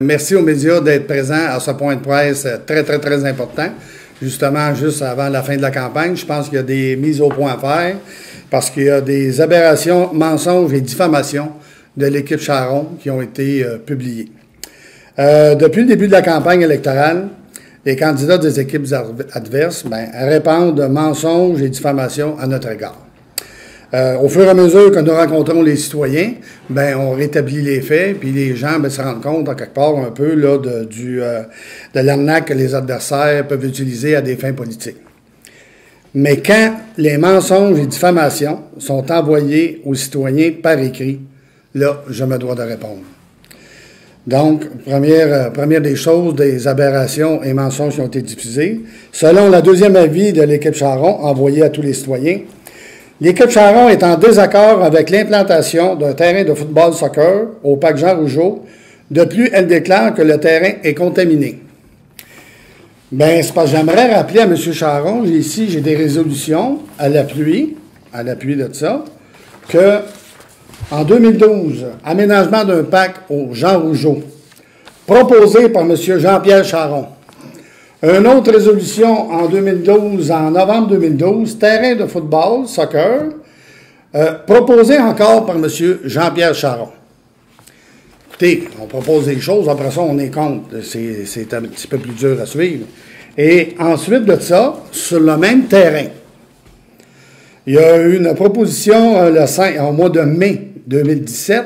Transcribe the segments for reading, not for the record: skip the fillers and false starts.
Merci aux médias d'être présents à ce point de presse très important. Justement, juste avant la fin de la campagne, je pense qu'il y a des mises au point à faire parce qu'il y a des aberrations, mensonges et diffamations de l'équipe Charron qui ont été publiées. Depuis le début de la campagne électorale, les candidats des équipes adverses répandent mensonges et diffamations à notre égard. Au fur et à mesure que nous rencontrons les citoyens, on rétablit les faits, puis les gens se rendent compte, en quelque part, un peu là, de l'arnaque que les adversaires peuvent utiliser à des fins politiques. Mais quand les mensonges et diffamations sont envoyés aux citoyens par écrit, là, je me dois de répondre. Donc, première des choses, des aberrations et mensonges qui ont été diffusés. Selon le deuxième avis de l'équipe Charron, envoyé à tous les citoyens, l'équipe Charron est en désaccord avec l'implantation d'un terrain de football soccer au parc Jean Rougeau. De plus, elle déclare que le terrain est contaminé. C'est parce que j'aimerais rappeler à M. Charron, ici, j'ai des résolutions à l'appui de ça, que en 2012, aménagement d'un parc au Jean Rougeau, proposé par M. Jean-Pierre Charron. Une autre résolution en 2012, en novembre 2012, terrain de football, soccer, proposé encore par M. Jean-Pierre Charron. Écoutez, on propose des choses, après ça, on est contre. C'est un petit peu plus dur à suivre. Et ensuite de ça, sur le même terrain, il y a eu une proposition au mois de mai 2017,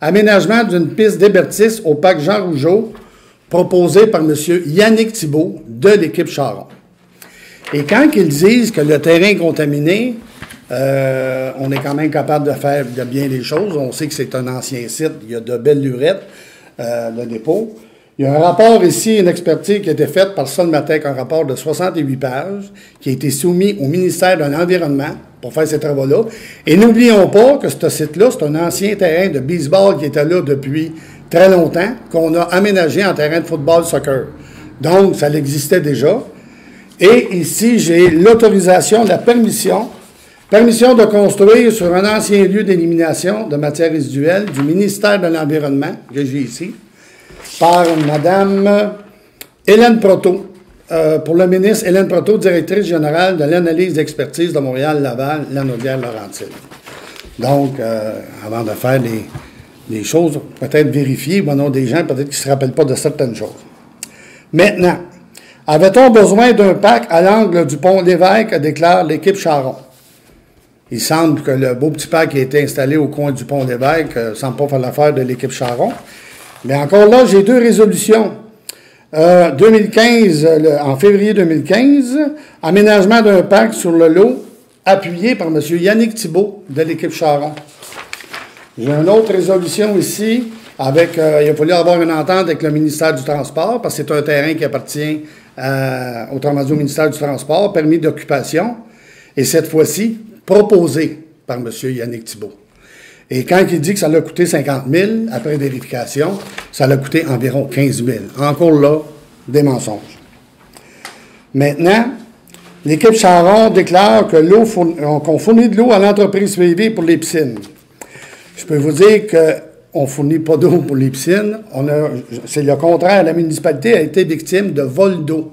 aménagement d'une piste d'hébertis au parc Jean Rougeau, proposé par M. Yannick Thibault de l'équipe Charron. Et quand ils disent que le terrain est contaminé, on est quand même capable de faire de bien les choses. On sait que c'est un ancien site, il y a de belles lurettes, le dépôt. Il y a un rapport ici, une expertise qui a été faite par Solmatec, un rapport de 68 pages, qui a été soumis au ministère de l'Environnement pour faire ces travaux-là. Et n'oublions pas que ce site-là, c'est un ancien terrain de baseball qui était là depuis très longtemps, qu'on a aménagé en terrain de football soccer. Donc, ça existait déjà. Et ici, j'ai l'autorisation, la permission de construire sur un ancien lieu d'élimination de matières résiduelles du ministère de l'Environnement, que j'ai ici, par Mme Hélène Proto, pour le ministre Hélène Proto, directrice générale de l'analyse d'expertise de Montréal-Laval, Lanaudière-Laurentide. Donc, avant de faire les choses peut-être vérifiées, des gens peut-être qui ne se rappellent pas de certaines choses. Maintenant, avait-on besoin d'un parc à l'angle du pont Lévesque, déclare l'équipe Charron. Il semble que le beau petit parc qui a été installé au coin du pont Lévesque ne semble pas faire l'affaire de l'équipe Charron. Mais encore là, j'ai deux résolutions. 2015, en février 2015, aménagement d'un parc sur le lot, appuyé par M. Yannick Thibault de l'équipe Charron. J'ai une autre résolution ici, avec, il a fallu avoir une entente avec le ministère du Transport, parce que c'est un terrain qui appartient, autrement dit, au ministère du Transport, permis d'occupation, et cette fois-ci, proposé par M. Yannick Thibault. Et quand il dit que ça l'a coûté 50 000, après vérification, ça l'a coûté environ 15 000. Encore là, des mensonges. Maintenant, l'équipe Charron déclare que qu'on fournit de l'eau à l'entreprise privée pour les piscines. Je peux vous dire qu'on ne fournit pas d'eau pour les piscines. C'est le contraire. La municipalité a été victime de vol d'eau.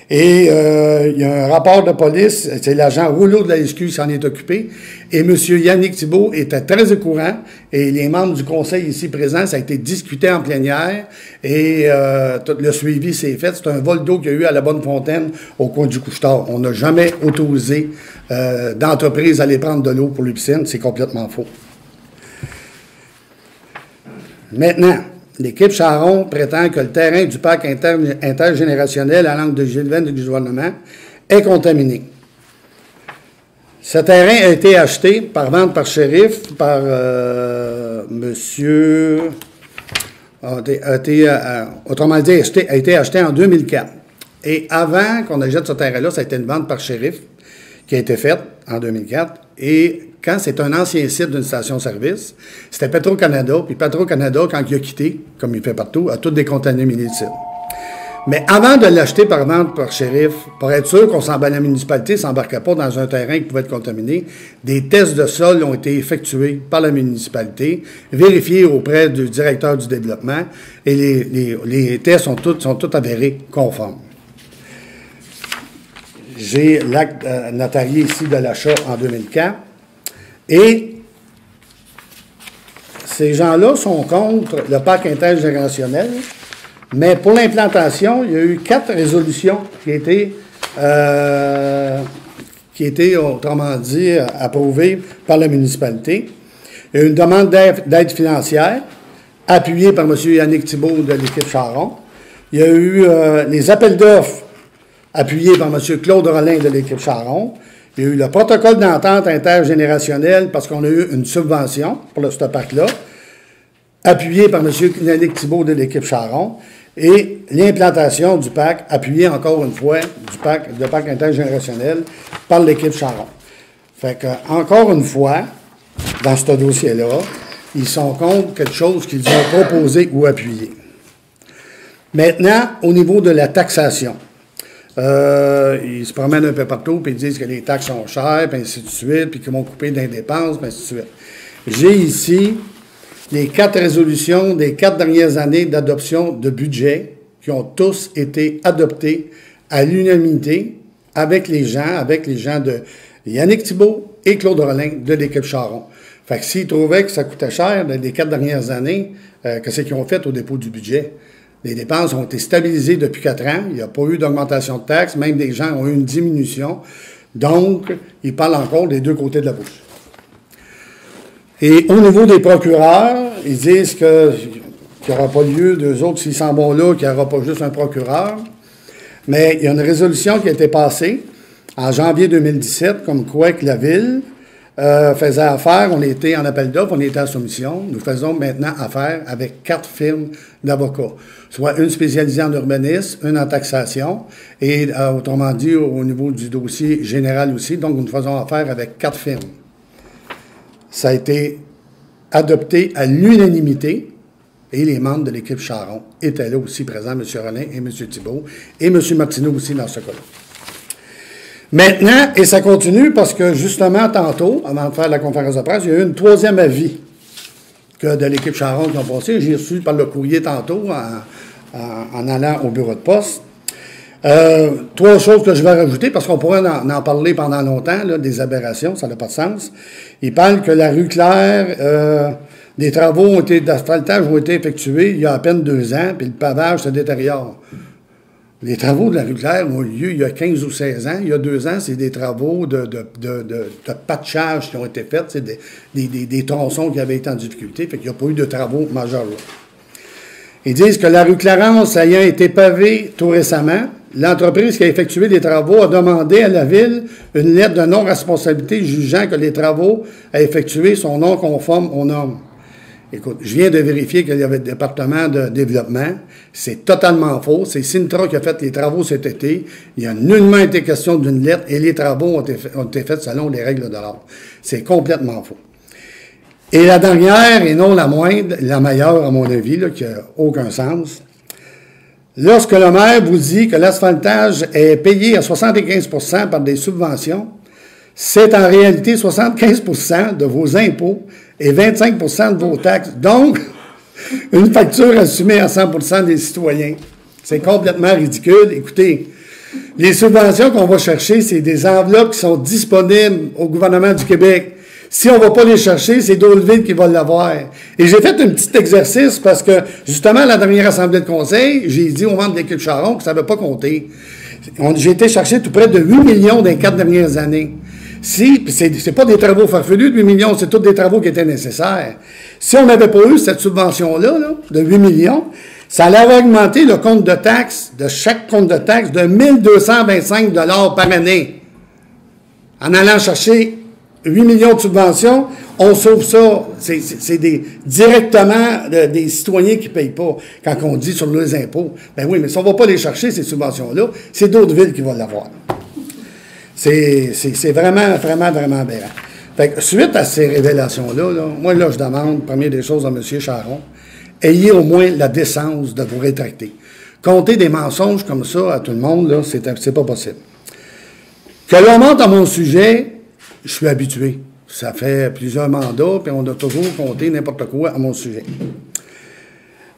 Et il y a un rapport de police, c'est l'agent Rouleau de la SQ qui s'en est occupé, et M. Yannick Thibault était très au courant, et les membres du conseil ici présents, ça a été discuté en plénière, et tout le suivi s'est fait. C'est un vol d'eau qu'il y a eu à la Bonne-Fontaine, au coin du Couche-Tard. On n'a jamais autorisé d'entreprise à aller prendre de l'eau pour les piscines, c'est complètement faux. Maintenant, l'équipe Charron prétend que le terrain du parc intergénérationnel à l'angle de Gilles-Venne du gouvernement est contaminé. Ce terrain a été acheté par vente par shérif par monsieur... autrement dit, a été acheté en 2004. Et avant qu'on achète ce terrain-là, ça a été une vente par shérif qui a été faite en 2004. Et quand c'est un ancien site d'une station-service, c'était Petro-Canada. Puis Petro-Canada, quand il a quitté, comme il fait partout, a tout décontaminé le site. Mais avant de l'acheter par vente par shérif, pour être sûr qu'on la municipalité ne s'embarquait pas dans un terrain qui pouvait être contaminé, des tests de sol ont été effectués par la municipalité, vérifiés auprès du directeur du développement, et les tests sont tous avérés conformes. J'ai l'acte notarié ici de l'achat en 2004, et ces gens-là sont contre le parc intergénérationnel. Mais pour l'implantation, il y a eu 4 résolutions qui étaient, autrement dit, approuvées par la municipalité. Il y a eu une demande d'aide financière, appuyée par M. Yannick Thibault de l'équipe Charon. Il y a eu les appels d'offres, appuyés par M. Claude Rollin de l'équipe Charon. Il y a eu le protocole d'entente intergénérationnelle, parce qu'on a eu une subvention pour ce parc-là, appuyé par M. Yannick Thibault de l'équipe Charon. Et l'implantation du parc, appuyée encore une fois, le parc intergénérationnel, par l'équipe Charon. Fait que, encore une fois, dans ce dossier-là, ils sont contre quelque chose qu'ils ont proposé ou appuyé. Maintenant, au niveau de la taxation, ils se promènent un peu partout, puis ils disent que les taxes sont chères, puis ainsi de suite, puis qu'ils vont couper des dépenses, puis ainsi de suite. J'ai ici les 4 résolutions des 4 dernières années d'adoption de budget qui ont tous été adoptés à l'unanimité avec les gens de Yannick Thibault et Claude Rollin de l'équipe Charon. Fait que s'ils trouvaient que ça coûtait cher les 4 dernières années, qu'est-ce qu'ils ont fait au dépôt du budget? Les dépenses ont été stabilisées depuis 4 ans. Il n'y a pas eu d'augmentation de taxes. Même des gens ont eu une diminution. Donc, ils parlent encore des deux côtés de la bouche. Et au niveau des procureurs, ils disent qu'il n'y aura pas lieu, d'eux autres, s'ils s'en vont là, qu'il n'y aura pas juste un procureur. Mais il y a une résolution qui a été passée en janvier 2017, comme quoi que la Ville faisait affaire, on était en appel d'offres, on était en soumission. Nous faisons maintenant affaire avec 4 firmes d'avocats, soit une spécialisée en urbanisme, une en taxation, et autrement dit, au niveau du dossier général aussi. Donc, nous faisons affaire avec 4 firmes. Ça a été adopté à l'unanimité et les membres de l'équipe Charon étaient là aussi présents, M. Rollin et M. Thibault, et M. Martineau aussi dans ce cas-là. Maintenant, et ça continue parce que justement, tantôt, avant de faire la conférence de presse, il y a eu une 3e avis de l'équipe Charon qui ont passé. J'ai reçu par le courrier tantôt en allant au bureau de poste. 3 choses que je vais rajouter, parce qu'on pourrait en parler pendant longtemps, là, des aberrations, ça n'a pas de sens. Il parle que la rue Claire, des travaux d'asphaltage ont été effectués il y a à peine 2 ans, puis le pavage se détériore. Les travaux de la rue Claire ont eu lieu il y a 15 ou 16 ans. Il y a 2 ans, c'est des travaux de patchage qui ont été faits, c'est des tronçons qui avaient été en difficulté, fait qu'il n'y a pas eu de travaux majeurs là. Ils disent que la rue Clarence ayant été pavée tout récemment, l'entreprise qui a effectué les travaux a demandé à la Ville une lettre de non-responsabilité jugeant que les travaux à effectuer sont non conformes aux normes. Écoute, je viens de vérifier qu'il y avait le département de développement. C'est totalement faux. C'est Sintra qui a fait les travaux cet été. Il n'y a nullement été question d'une lettre et les travaux ont été faits selon les règles de l'art. C'est complètement faux. Et la dernière, et non la moindre, la meilleure à mon avis, là, qui n'a aucun sens, lorsque le maire vous dit que l'asphaltage est payé à 75% par des subventions, c'est en réalité 75% de vos impôts et 25% de vos taxes. Donc, une facture assumée à 100% des citoyens. C'est complètement ridicule. Écoutez, les subventions qu'on va chercher, c'est des enveloppes qui sont disponibles au gouvernement du Québec. Si on ne va pas les chercher, c'est Doleville qui va l'avoir. Et j'ai fait un petit exercice parce que, justement, à la dernière assemblée de conseil, j'ai dit aux membres de l'équipe Charon que ça ne va pas compter. J'ai été chercher tout près de 8 millions dans les 4 dernières années. Si, puis c'est pas des travaux farfelus de 8 millions, c'est tous des travaux qui étaient nécessaires. Si on n'avait pas eu cette subvention-là, là, de 8 millions, ça allait augmenter le compte de taxes, de chaque compte de taxes, de 1 225 $ par année. En allant chercher 8 millions de subventions, on sauve ça. C'est directement des citoyens qui ne payent pas. Quand on dit sur les impôts, ben oui, mais si on ne va pas les chercher, ces subventions-là, c'est d'autres villes qui vont l'avoir. C'est vraiment, vraiment, vraiment aberrant. Fait que, suite à ces révélations-là, là, moi, là, je demande, première des choses à M. Charon, ayez au moins la décence de vous rétracter. compter des mensonges comme ça à tout le monde, là, c'est pas possible. Que l'on monte à mon sujet, je suis habitué. Ça fait plusieurs mandats, puis on a toujours compté n'importe quoi à mon sujet.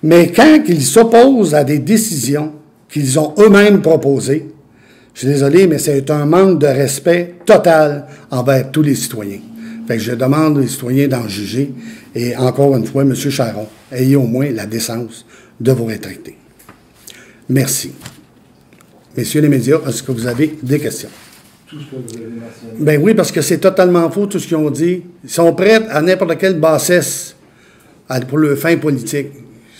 Mais quand ils s'opposent à des décisions qu'ils ont eux-mêmes proposées, je suis désolé, mais c'est un manque de respect total envers tous les citoyens. Fait que je demande aux citoyens d'en juger. Et encore une fois, M. Charron, ayez au moins la décence de vous rétracter. Merci. Messieurs les médias, est-ce que vous avez des questions? Tout ce que vous avez mentionné. Ben oui, parce que c'est totalement faux tout ce qu'ils ont dit. Ils sont prêts à n'importe quelle bassesse pour le fin politique.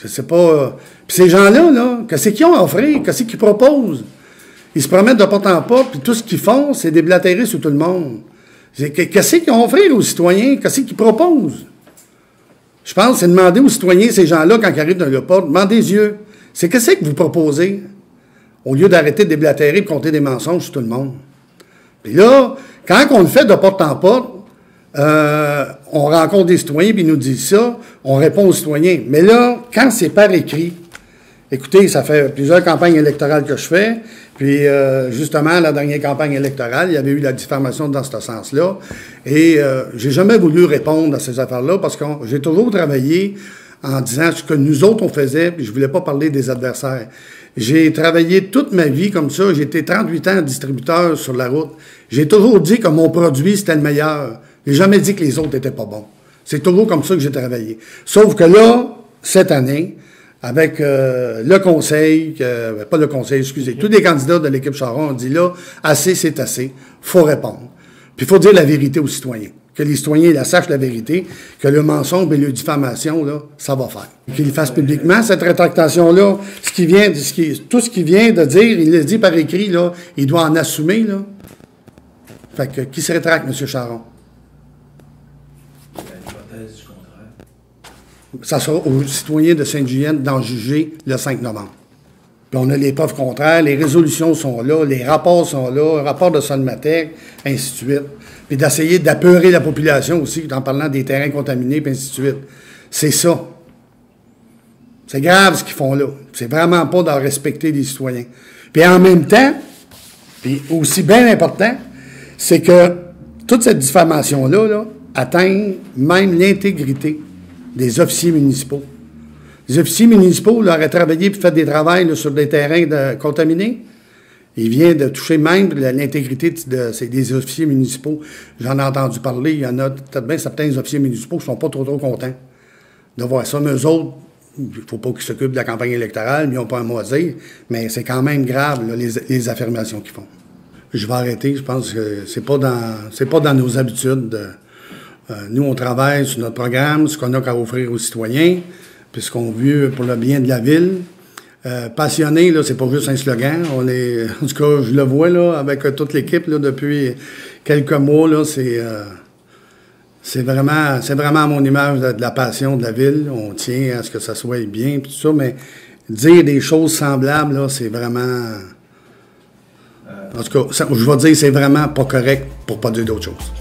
Je sais pas. Puis ces gens-là, là, qu'est-ce qu'ils ont à offrir? Qu'est-ce qu'ils proposent? Ils se promènent de porte en porte, puis tout ce qu'ils font, c'est déblatérer sur tout le monde. Qu'est-ce qu'ils ont à offrir aux citoyens? Qu'est-ce qu'ils proposent? Je pense que c'est demander aux citoyens, ces gens-là, quand ils arrivent dans le port, demandez les yeux. C'est qu'est-ce que vous proposez? Au lieu d'arrêter de déblatérer et de compter des mensonges sur tout le monde. Puis là, quand on le fait de porte en porte, on rencontre des citoyens, puis ils nous disent ça, on répond aux citoyens. Mais là, quand c'est par écrit, écoutez, ça fait plusieurs campagnes électorales que je fais, puis justement, la dernière campagne électorale, il y avait eu la diffamation dans ce sens-là, et j'ai jamais voulu répondre à ces affaires-là, parce que j'ai toujours travaillé en disant ce que nous autres, on faisait, puis je voulais pas parler des adversaires. J'ai travaillé toute ma vie comme ça. J'ai été 38 ans distributeur sur la route. J'ai toujours dit que mon produit, c'était le meilleur. J'ai jamais dit que les autres étaient pas bons. C'est toujours comme ça que j'ai travaillé. Sauf que là, cette année, avec le conseil, pas le conseil, excusez, tous les candidats de l'équipe Charron ont dit là, assez, c'est assez. Faut répondre. Puis il faut dire la vérité aux citoyens. Que les citoyens la sachent la vérité, que le mensonge et la diffamation, là, ça va faire. Qu'il fasse publiquement cette rétractation-là, tout ce qu'il vient de dire, il le dit par écrit, là, il doit en assumer, là. Fait que, qui se rétracte, M. Charron? L'hypothèse du contraire. Ça sera aux citoyens de Sainte-Julienne d'en juger le 5 novembre. Puis on a les preuves contraires, les résolutions sont là, les rapports sont là, le rapport de Sonmatec, ainsi de suite. Puis d'essayer d'apeurer la population aussi, en parlant des terrains contaminés, puis ainsi de suite. C'est ça. C'est grave ce qu'ils font là. C'est vraiment pas d'en respecter les citoyens. Puis en même temps, puis aussi bien important, c'est que toute cette diffamation-là là, atteint même l'intégrité des officiers municipaux. Les officiers municipaux là, auraient travaillé et fait des travaux là, sur des terrains contaminés. Il vient de toucher même l'intégrité des officiers municipaux. J'en ai entendu parler. Il y en a peut-être bien certains officiers municipaux qui ne sont pas trop contents de voir ça. Mais eux autres, il ne faut pas qu'ils s'occupent de la campagne électorale, mais ils n'ont pas un mot à dire. Mais c'est quand même grave, là, les affirmations qu'ils font. Je vais arrêter. Je pense que c'est pas dans nos habitudes. Nous, on travaille sur notre programme, ce qu'on a qu'à offrir aux citoyens, puis ce qu'on veut pour le bien de la ville. Passionné, là, c'est pas juste un slogan. En tout cas, je le vois là, avec toute l'équipe là, depuis quelques mois. Là, c'est vraiment à mon image de la passion de la ville. On tient à ce que ça soit bien, tout ça, mais dire des choses semblables, là, c'est vraiment. En tout cas, je vais dire, c'est vraiment pas correct pour pas dire d'autres choses.